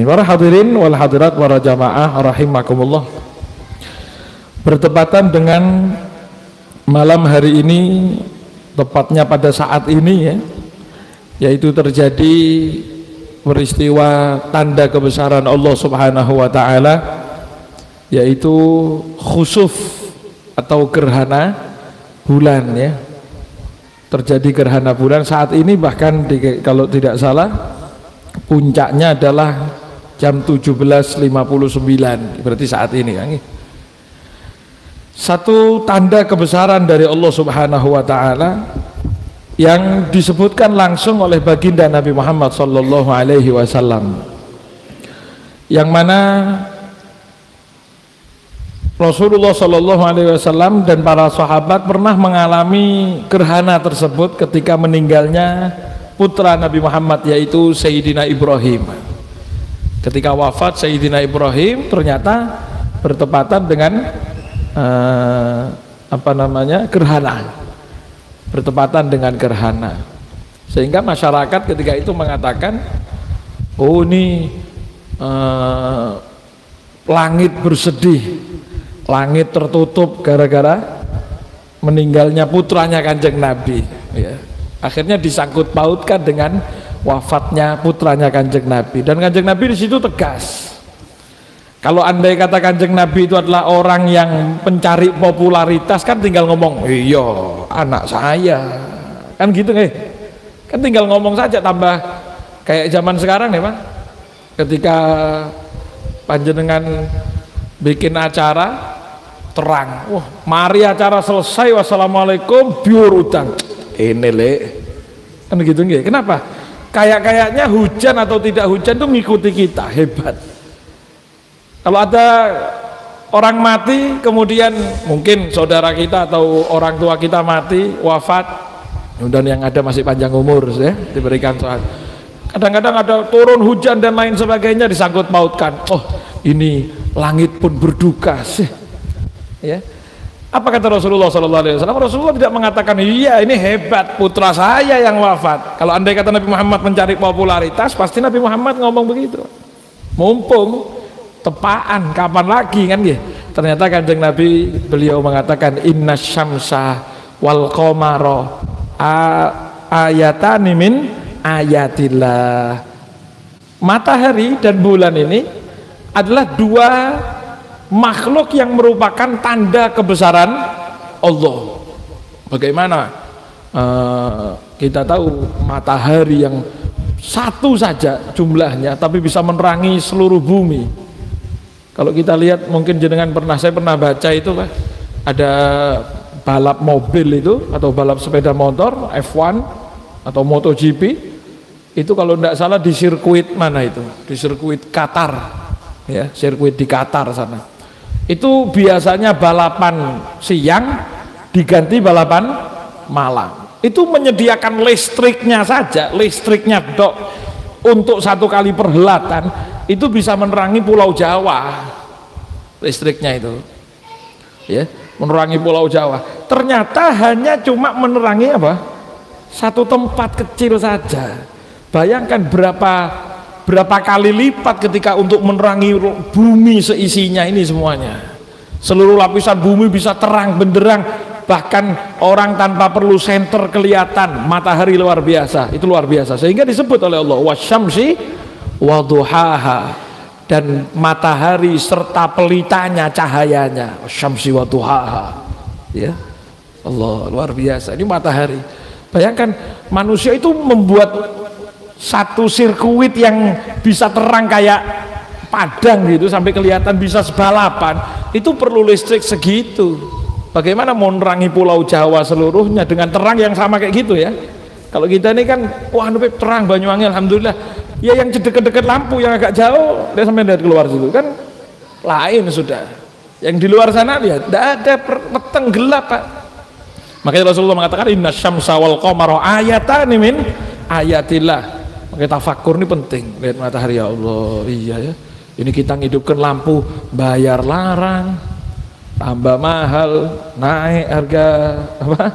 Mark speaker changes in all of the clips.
Speaker 1: Para hadirin wal hadirat para jamaah rahimakumullah. Bertepatan dengan malam hari ini, tepatnya pada saat ini ya, yaitu terjadi peristiwa tanda kebesaran Allah Subhanahu wa taala, yaitu khusuf atau gerhana bulan ya. Terjadi gerhana bulan saat ini, bahkan kalau tidak salah puncaknya adalah jam 17.59, berarti saat ini kan. Satu tanda kebesaran dari Allah Subhanahu wa taala yang disebutkan langsung oleh baginda Nabi Muhammad sallallahu alaihi wasallam, yang mana Rasulullah sallallahu alaihi wasallam dan para sahabat pernah mengalami gerhana tersebut ketika meninggalnya putra Nabi Muhammad, yaitu Sayyidina Ibrahim. Ketika wafat Sayyidina Ibrahim, ternyata bertepatan dengan gerhana, bertepatan dengan gerhana, sehingga masyarakat ketika itu mengatakan, oh ini langit bersedih, langit tertutup gara-gara meninggalnya putranya Kanjeng Nabi ya. Akhirnya disangkut pautkan dengan wafatnya putranya Kanjeng Nabi, dan Kanjeng Nabi di situ tegas. Kalau andai kata Kanjeng Nabi itu adalah orang yang pencari popularitas, kan tinggal ngomong, iya anak saya, kan gitu nih, kan tinggal ngomong saja. Tambah kayak zaman sekarang nih Pak, ketika panjenengan bikin acara terang, wah mari acara selesai wassalamualaikum biur utang ini kan gitu nggih. Kenapa? Kayaknya hujan atau tidak hujan itu mengikuti kita, hebat. Kalau ada orang mati, kemudian mungkin saudara kita atau orang tua kita mati, wafat, dan yang ada masih panjang umur ya, diberikan sholat. Kadang-kadang ada turun hujan dan lain sebagainya, disangkut pautkan, oh ini langit pun berduka sih ya. Apa kata Rasulullah SAW? Rasulullah tidak mengatakan, iya ini hebat putra saya yang wafat. Kalau andai kata Nabi Muhammad mencari popularitas, pasti Nabi Muhammad ngomong begitu, mumpung tepaan, kapan lagi kan ya. Ternyata Kanjeng Nabi, beliau mengatakan, inna syamsa wal qamara ayatani min ayatillah. Matahari dan bulan ini adalah dua makhluk yang merupakan tanda kebesaran Allah. Bagaimana kita tahu matahari yang satu saja jumlahnya tapi bisa menerangi seluruh bumi. Kalau kita lihat, mungkin jenengan saya pernah baca itu Pak, ada balap mobil itu atau balap sepeda motor F1 atau MotoGP itu, kalau tidak salah di sirkuit mana itu, di sirkuit Qatar ya, sirkuit di Qatar sana. Itu biasanya balapan siang diganti balapan malam. Itu menyediakan listriknya saja, listriknya dok, untuk satu kali perhelatan itu bisa menerangi Pulau Jawa, listriknya itu ya, menerangi Pulau Jawa. Ternyata hanya cuma menerangi apa, satu tempat kecil saja. Bayangkan berapa kali lipat ketika untuk menerangi bumi seisinya ini semuanya. Seluruh lapisan bumi bisa terang benderang, bahkan orang tanpa perlu senter kelihatan. Matahari luar biasa, itu luar biasa, sehingga disebut oleh Allah wasyamsi waduhaha, dan matahari serta pelitanya cahayanya, wasyamsi waduhaha ya. Allah, luar biasa ini matahari. Bayangkan manusia itu membuat satu sirkuit yang bisa terang kayak padang gitu sampai kelihatan bisa sebalapan, itu perlu listrik segitu. Bagaimana mau nerangi Pulau Jawa seluruhnya dengan terang yang sama kayak gitu ya. Kalau kita ini kan wah terang Banyuwangi alhamdulillah ya, yang deket-deket lampu, yang agak jauh dia sampai dari keluar situ kan lain sudah. Yang di luar sana lihat tidak ada peteng gelap Pak. Makanya Rasulullah mengatakan inna syamsa wal qamara ayatani min ayatillah. Makanya tafakkur ini penting, lihat matahari, ya Allah, iya ya, ini kita ngidupkan lampu bayar larang, tambah mahal, naik harga apa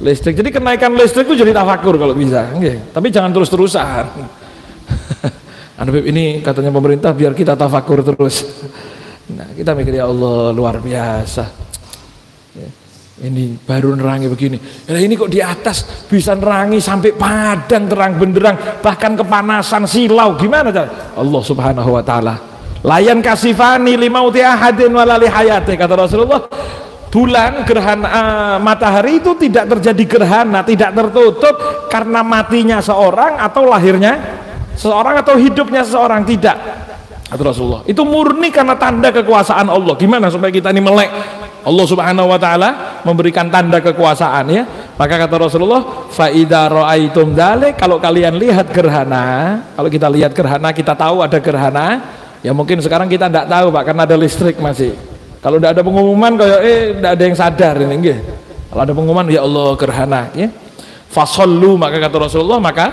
Speaker 1: listrik. Jadi kenaikan listrik itu jadi tafakkur kalau bisa, tapi jangan terus-terusan. Habib, ini katanya pemerintah biar kita tafakur terus. Nah, kita mikir ya Allah luar biasa. Ya, ini baru nerangi begini. Ya, ini kok di atas bisa nerangi sampai padang terang benderang, bahkan kepanasan silau. Gimana cara? Allah Subhanahu wa taala. Layan kasifani limauti ahadin walali hayati, kata Rasulullah. Bulan gerhana matahari itu tidak terjadi gerhana, tidak tertutup karena matinya seorang atau lahirnya seorang atau hidupnya seseorang, tidak, kata Rasulullah. Itu murni karena tanda kekuasaan Allah. Gimana supaya kita ini melek? Allah Subhanahu wa taala memberikan tanda kekuasaan, ya. Maka kata Rasulullah, fa idza raaitum dzalik, kalau kalian lihat gerhana, kalau kita lihat gerhana, kita tahu ada gerhana, ya mungkin sekarang kita tidak tahu Pak karena ada listrik masih. Kalau tidak ada pengumuman kayak tidak ada yang sadar ini nggih. Kalau ada pengumuman ya Allah gerhana, ya. Fasallu, maka kata Rasulullah, maka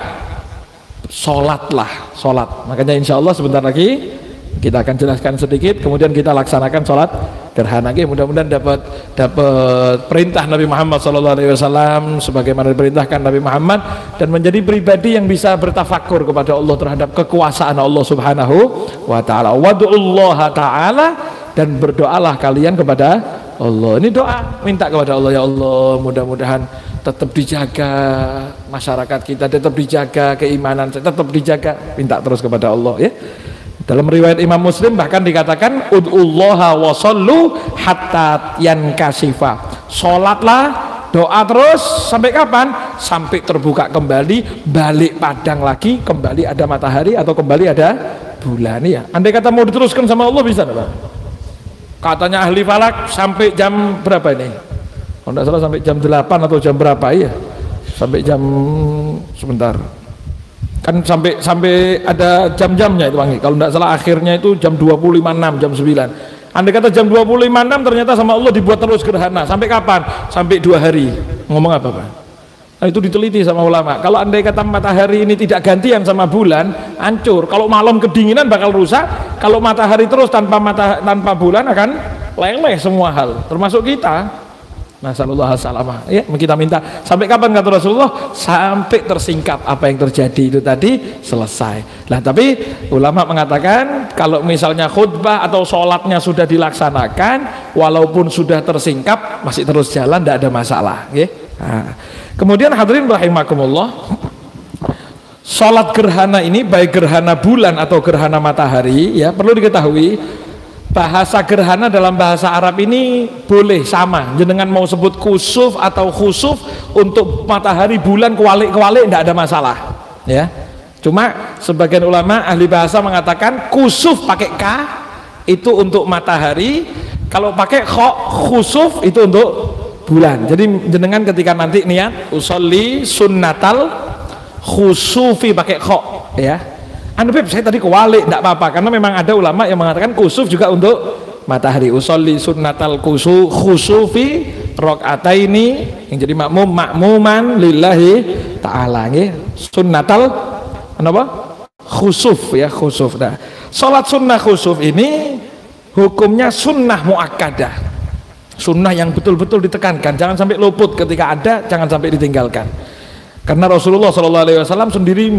Speaker 1: sholatlah, sholat. Makanya insya Allah sebentar lagi kita akan jelaskan sedikit, kemudian kita laksanakan sholat gerhana. Mudah-mudahan dapat perintah Nabi Muhammad SAW sebagaimana diperintahkan Nabi Muhammad, dan menjadi pribadi yang bisa bertafakur kepada Allah terhadap kekuasaan Allah Subhanahu wa taala. Wadu'ullaha ta'ala, dan berdoalah kalian kepada Allah. Ini doa, minta kepada Allah, ya Allah mudah-mudahan tetap dijaga masyarakat kita, tetap dijaga keimanan, tetap dijaga, minta terus kepada Allah, ya. Dalam riwayat Imam Muslim bahkan dikatakan ud'ullaha wa sallu hatta yankasifa. Salatlah, doa terus sampai kapan? Sampai terbuka kembali, balik padang lagi, kembali ada matahari atau kembali ada bulan, ya. Andai kata mau diteruskan sama Allah bisa enggak, Pak? Katanya ahli falak sampai jam berapa ini? Kalau tidak salah sampai jam 8 atau jam berapa, ya? Sampai jam sebentar. Kan sampai ada jam-jamnya itu, Bang. Kalau tidak salah akhirnya itu jam 25.06, jam 9. Andai kata jam 25.06 ternyata sama Allah dibuat terus gerhana. Sampai kapan? Sampai 2 hari. Ngomong apa, Pak? Nah, itu diteliti sama ulama. Kalau andai kata matahari ini tidak gantian sama bulan, hancur. Kalau malam kedinginan bakal rusak. Kalau matahari terus tanpa bulan akan leleh semua hal, termasuk kita. Nasallallahu salamah, ya, kita minta sampai kapan, kata Rasulullah? Sampai tersingkap apa yang terjadi itu tadi selesai. Nah, tapi ulama mengatakan kalau misalnya khutbah atau sholatnya sudah dilaksanakan, walaupun sudah tersingkap masih terus jalan, tidak ada masalah, ya. Nah, kemudian hadirin rahimakumullah, sholat gerhana ini baik gerhana bulan atau gerhana matahari, ya, perlu diketahui bahasa gerhana dalam bahasa Arab ini boleh sama, jenengan mau sebut kusuf atau khusuf, untuk matahari bulan kewalik tidak ada masalah, ya. Cuma sebagian ulama ahli bahasa mengatakan kusuf pakai K itu untuk matahari, kalau pakai kho khusuf itu untuk bulan. Jadi jenengan ketika nanti niat usolli sunnatal khusufi pakai kho, ya. Beb, saya tadi kewalik, tidak apa-apa, karena memang ada ulama yang mengatakan kusuf juga untuk matahari. Usolli sunnatal khusufi rakaataini, yang jadi makmuman lillahi ta'ala, sunnatal apa? Khusuf, ya, khusuf. Nah, salat sunnah khusuf ini hukumnya sunnah muakkadah, sunnah yang betul-betul ditekankan, jangan sampai luput, ketika ada jangan sampai ditinggalkan. Karena Rasulullah SAW sendiri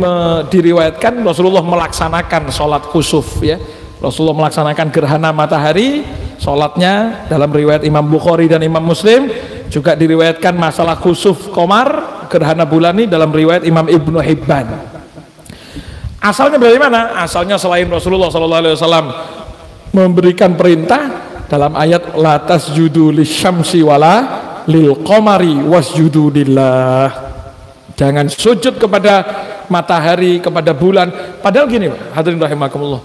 Speaker 1: diriwayatkan Rasulullah melaksanakan sholat khusuf, ya. Rasulullah melaksanakan gerhana matahari, sholatnya dalam riwayat Imam Bukhari dan Imam Muslim. Juga diriwayatkan masalah khusuf qamar, gerhana bulan ini dalam riwayat Imam Ibnu Hibban. Asalnya dari mana? Asalnya selain Rasulullah SAW memberikan perintah dalam ayat la tasjudu lisyamsi wala lil qamari wasjudu lillah. Jangan sujud kepada matahari, kepada bulan. Padahal gini, hadirin rahimakumullah,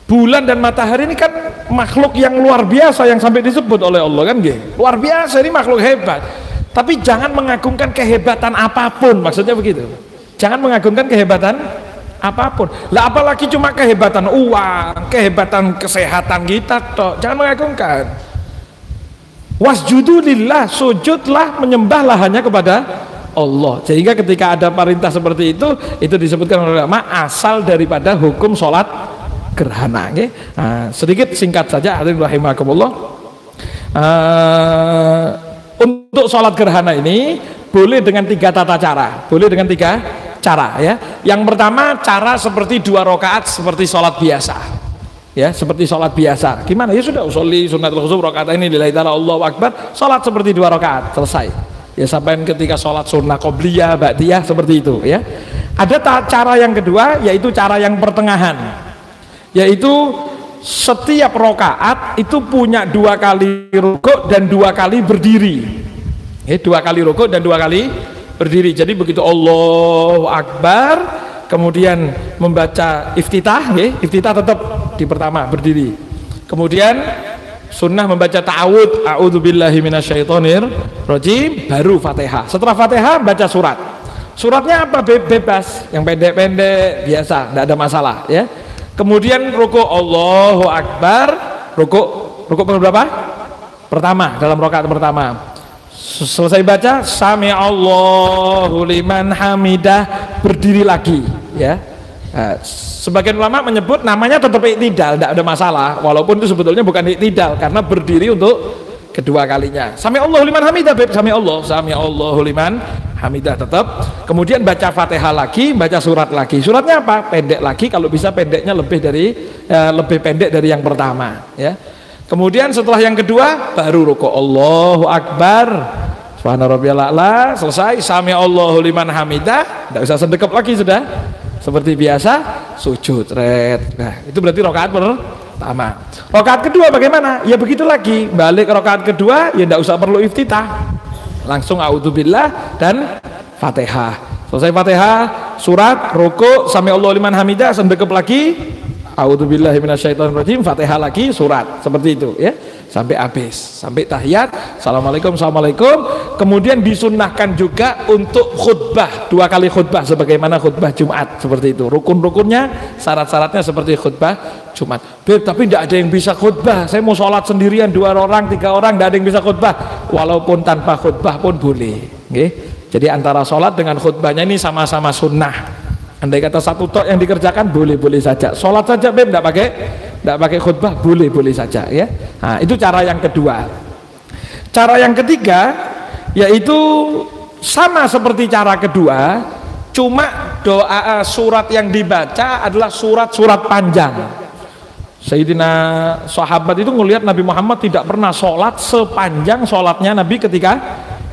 Speaker 1: bulan dan matahari ini kan makhluk yang luar biasa yang sampai disebut oleh Allah, kan gitu. Luar biasa, ini makhluk hebat. Tapi jangan mengagungkan kehebatan apapun, maksudnya begitu. Jangan mengagungkan kehebatan apapun. Lah apalagi cuma kehebatan uang, kehebatan kesehatan kita toh. Jangan mengagungkan. Wasjudu lillah, sujudlah, menyembahlah hanya kepada Allah. Sehingga ketika ada perintah seperti itu disebutkan oleh ulama asal daripada hukum sholat gerhana. Okay? Nah, sedikit singkat saja, hadirin rahimakumullah. Untuk sholat gerhana ini boleh dengan 3 tata cara. Boleh dengan 3 cara ya. Yang pertama cara seperti 2 rakaat seperti sholat biasa. Ya, seperti sholat biasa. Gimana? Ya sudah, usolli sunnatul khusuf rakaat ini lillahi ta'ala Allahu akbar, sholat seperti 2 rakaat, selesai. Ya, sampai ketika sholat sunnah qobliyah, ba'diyah seperti itu ya. Ada cara yang kedua, yaitu cara yang pertengahan. Yaitu setiap rakaat itu punya 2 kali rukuk dan 2 kali berdiri. Ya, 2 kali rukuk dan 2 kali berdiri. Jadi begitu Allahu akbar, kemudian membaca iftitah, ya, iftitah tetap di pertama berdiri. Kemudian sunnah membaca ta'awud, a'udzubillahi minasyaitonir rajim, baru Fatihah. Setelah Fatihah baca surat. Suratnya apa? Bebas, yang pendek-pendek biasa, tidak ada masalah ya. Kemudian rukuk Allahu akbar, rukuk berapa? Pertama, dalam rakaat pertama. Selesai baca sami Allahu liman hamidah, berdiri lagi ya. Nah, sebagian ulama menyebut namanya tetap iktidal, tidak ada masalah, walaupun itu sebetulnya bukan iktidal karena berdiri untuk kedua kalinya. Sami Allahu liman hamidah, sami Allahu liman hamidah tetap. Kemudian baca Fatihah lagi, baca surat lagi. Suratnya apa? Pendek lagi, kalau bisa pendeknya lebih pendek dari yang pertama ya. Kemudian setelah yang kedua baru rukuk Allahu akbar, subhana rabbiyal a'la, selesai sami Allahu liman hamidah, tidak usah sedekap lagi, sudah seperti biasa sujud red. Nah, itu berarti rakaat pertama. Rakaat kedua bagaimana? Ya begitu lagi, balik rakaat kedua ya tidak usah perlu iftitah, langsung a'udzubillah dan Fatihah. Selesai Fatihah, surat, rukuk, sami Allahu liman hamidah, sedekap lagi, a'udzubillahi minasyaitonirrajim, Fatihah lagi, surat, seperti itu ya, sampai habis, sampai tahiyat, assalamualaikum, assalamualaikum. Kemudian disunnahkan juga untuk khutbah, 2 kali khutbah sebagaimana khutbah Jumat, seperti itu. Rukun-rukunnya, syarat-syaratnya seperti khutbah Jumat. Tapi tidak ada yang bisa khutbah, saya mau sholat sendirian 2 orang, 3 orang, tidak ada yang bisa khutbah, walaupun tanpa khutbah pun boleh. Okay? Jadi antara sholat dengan khutbahnya ini sama-sama sunnah. Andai kata satu tok yang dikerjakan boleh-boleh saja. Sholat saja tidak pakai khutbah, boleh-boleh saja ya. Nah, itu cara yang kedua. Cara yang ketiga yaitu sama seperti cara kedua, cuma doa surat yang dibaca adalah surat-surat panjang. Sayyidina sahabat itu melihat Nabi Muhammad tidak pernah sholat sepanjang sholatnya Nabi ketika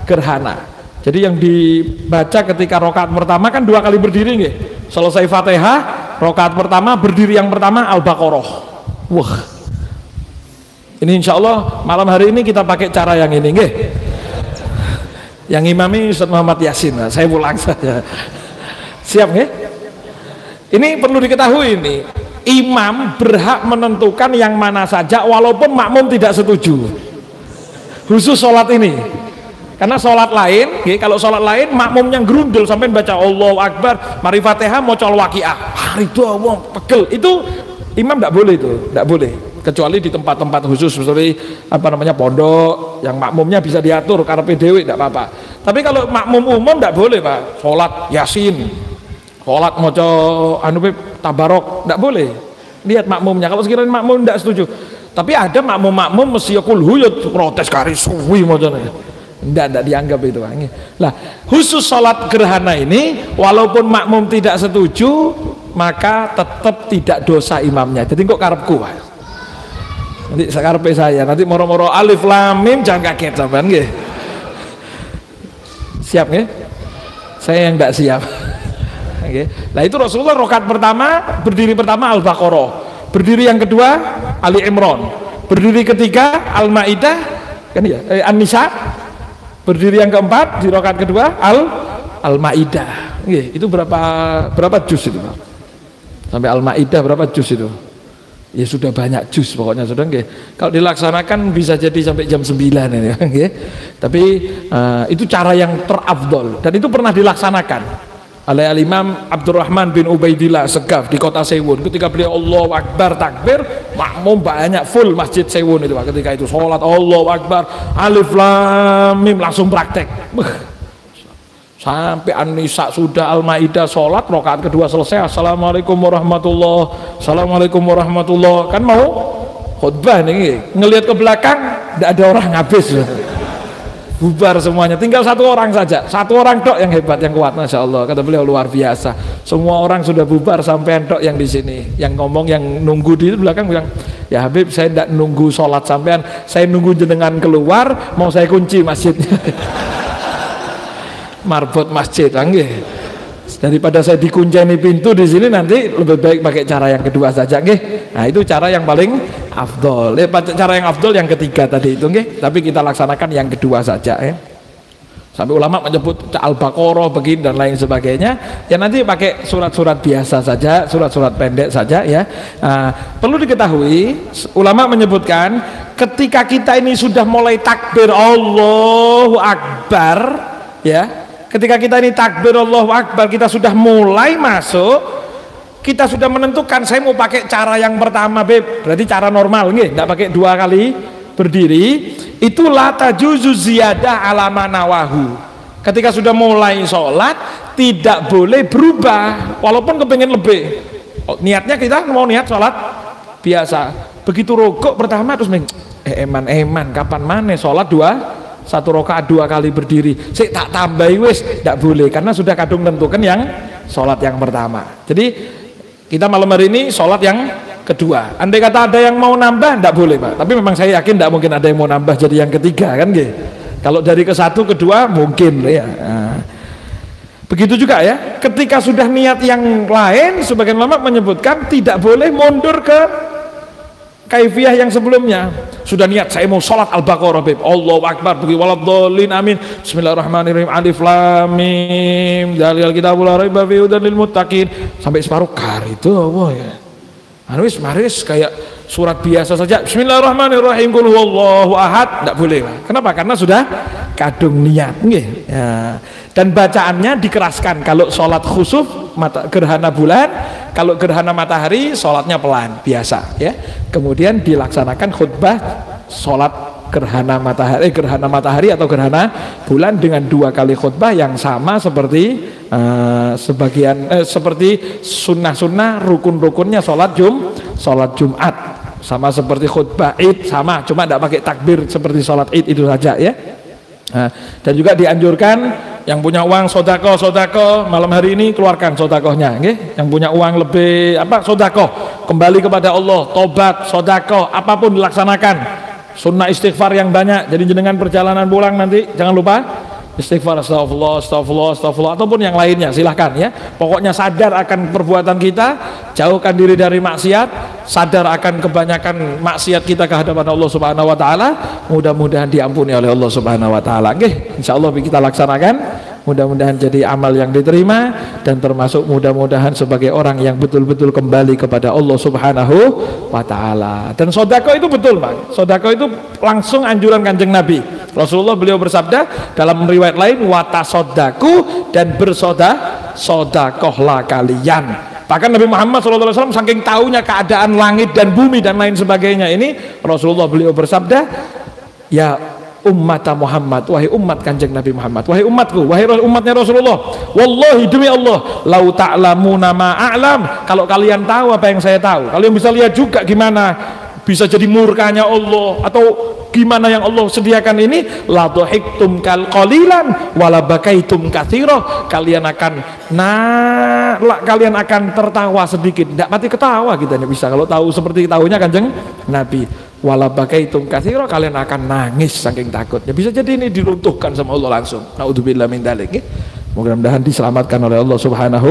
Speaker 1: gerhana. Jadi yang dibaca ketika rakaat pertama kan 2 kali berdiri nggih. Selesai Fatihah, rakaat pertama berdiri yang pertama Al-Baqarah. Wah. Ini insya Allah malam hari ini kita pakai cara yang ini nggih. Yang imami Ustaz Muhammad Yasin. Nah, saya pulang saja. Siap nggih? Ini perlu diketahui ini. Imam berhak menentukan yang mana saja walaupun makmum tidak setuju. Khusus sholat ini. Karena sholat lain, kalau sholat lain makmumnya gerundel sampai baca Allahu Akbar, mari Fatihah mau col waqiah, itu wong pegel, itu imam tidak boleh, itu tidak boleh, kecuali di tempat-tempat khusus seperti pondok yang makmumnya bisa diatur karepe dhewe tidak apa-apa. Tapi kalau makmum umum tidak boleh Pak, sholat Yasin, sholat maca tabarok, tidak boleh. Lihat makmumnya, kalau sekiranya makmum tidak setuju. Tapi ada makmum mesti kulhu ya protes kari suwi macamnya. Tidak dianggap itu. Lah, khusus sholat gerhana ini walaupun makmum tidak setuju maka tetap tidak dosa imamnya. Jadi kok karepku Pak. Nanti karepe saya, nanti moro-moro alif lam mim jangan kaget sampean nggih. Siap nggih? Saya yang tidak siap. Nggih. Lah itu Rasulullah rakaat pertama berdiri pertama Al-Baqarah. Berdiri yang kedua Ali Imran. Berdiri ketiga Al-Maidah kan ya, An-Nisa. Berdiri yang keempat di rakaat kedua Al-Maidah. Itu berapa juz itu Pak? Sampai Al-Maidah berapa juz itu? Ya sudah banyak juz pokoknya sudah nggih. Kalau dilaksanakan bisa jadi sampai jam 9 ini nggih. Tapi itu cara yang terafdol dan itu pernah dilaksanakan oleh Al-Imam Abdurrahman bin Ubaidillah Segaf di kota Sewun. Ketika beliau Allahu Akbar takbir, makmum banyak full masjid Sewun itu Pak. Ketika itu sholat Allahu Akbar alif lam mim langsung praktek. Sampai An-Nisa sudah, Al-Maidah sholat, rakaat kedua selesai, assalamualaikum warahmatullahi, assalamualaikum warahmatullahi. Kan mau khutbah nih, ngelihat ke belakang tidak ada orang habis. bubar semuanya, tinggal satu orang saja, satu orang tok yang hebat, yang kuat, masya Allah. Kata beliau luar biasa. Semua orang sudah bubar, sampai tok yang di sini, yang ngomong, yang nunggu di belakang bilang, ya Habib, saya tidak nunggu sholat sampean, saya nunggu jenengan keluar, mau saya kunci masjidnya. Marbot masjid, nggih. Daripada saya dikunceni pintu di sini, nanti lebih baik pakai cara yang kedua saja, nggih. Nah, itu cara yang paling afdol. Cara yang afdol yang ketiga tadi itu, nggih. Tapi kita laksanakan yang kedua saja, ya. Sampai ulama menyebut Al-Baqarah begini dan lain sebagainya. Ya nanti pakai surat-surat biasa saja, surat-surat pendek saja, ya. Perlu diketahui, ulama menyebutkan ketika kita ini sudah mulai takbir Allahu Akbar, ya. Ketika kita ini takbir Allahu Akbar, kita sudah mulai masuk, kita sudah menentukan saya mau pakai cara yang pertama, Beb. Berarti cara normal, nggih, enggak pakai 2 kali berdiri. Itu la tajuzu ziyadah ala manawahu. Ketika sudah mulai sholat, tidak boleh berubah walaupun kepengen lebih. Niatnya kita mau niat sholat biasa. Begitu rukuk pertama terus eman kapan mana sholat 1 rakaat 2 kali berdiri, saya tak tambahi wis, tidak boleh, karena sudah kadung tentukan yang sholat yang pertama. Jadi kita malam hari ini sholat yang kedua. Andai kata ada yang mau nambah, tidak boleh Pak, tapi memang saya yakin tidak mungkin ada yang mau nambah jadi yang ketiga, kan gitu. Kalau dari ke 1 ke 2 mungkin, ya. Begitu juga, ya, ketika sudah niat yang lain, sebagian ulama menyebutkan tidak boleh mundur ke kaifiyah yang sebelumnya. Sudah niat saya mau sholat Al-Baqarah, Beb, Allahu Akbar, bagi waladhdallin, amin, bismillahirrahmanirrahim, alif lam mim, dzalikal kitabul la raiba fihi hudan lil muttaqin, sampai separuh kar itu apa ya, wis maris kayak surat biasa saja, bismillahirrahmanirrahim, qul huwallahu ahad, tidak boleh. Kenapa? Karena sudah kadung niat, nggih. Ya. Dan bacaannya dikeraskan. Kalau sholat khusuf gerhana bulan, kalau gerhana matahari sholatnya pelan biasa, ya. Kemudian dilaksanakan khutbah sholat gerhana matahari atau gerhana bulan dengan 2 kali khutbah yang sama seperti seperti sunnah-sunnah rukun-rukunnya sholat Jumat, sama seperti khutbah Id, sama, cuma tidak pakai takbir seperti sholat Id itu saja, ya. Dan juga dianjurkan yang punya uang sodako malam hari ini keluarkan sodakohnya, okay? Yang punya uang lebih sodako, kembali kepada Allah, tobat, sodako, apapun dilaksanakan. Sunnah istighfar yang banyak. Jadi jenengan perjalanan pulang nanti jangan lupa istighfar, astagfirullah, ataupun yang lainnya, silahkan, ya. Pokoknya sadar akan perbuatan kita, jauhkan diri dari maksiat, sadar akan kebanyakan maksiat kita ke hadapan Allah Subhanahu wa taala. Mudah-mudahan diampuni oleh Allah Subhanahu wa taala. Nggih, insyaallah kita laksanakan. Mudah-mudahan jadi amal yang diterima, dan termasuk mudah-mudahan sebagai orang yang betul-betul kembali kepada Allah Subhanahu wa taala. Dan sedekah itu betul, Pak. Sedekah itu langsung anjuran Kanjeng Nabi. Rasulullah beliau bersabda dalam riwayat lain, watasodaku, dan bersodakohlah kalian. Bahkan Nabi Muhammad SAW saking tahunya keadaan langit dan bumi dan lain sebagainya ini, Rasulullah beliau bersabda, ya umat Muhammad, wahai umat Kanjeng Nabi Muhammad, wahai umatku, wahai umatnya Rasulullah, wallahi demi Allah, lau ta'lamuna ma a'lam, kalau kalian tahu apa yang saya tahu, kalian bisa lihat juga gimana bisa jadi murkanya Allah, atau gimana yang Allah sediakan ini, la dhahiktum kal qalilan wala bakaitum katsira, kalian akan tertawa sedikit, tidak mati ketawa kita ini bisa kalau tahu seperti tahunya Kanjeng Nabi. Wala bakaitum katsira, kalian akan nangis saking takutnya. Bisa jadi ini diruntuhkan sama Allah langsung. Naudzubillah min dzalik. Mudah-mudahan diselamatkan oleh Allah Subhanahu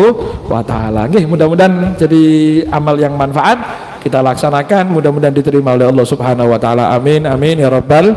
Speaker 1: wa taala. Mudah-mudahan jadi amal yang manfaat kita laksanakan, mudah-mudahan diterima oleh Allah Subhanahu wa taala. Amin amin ya rabbal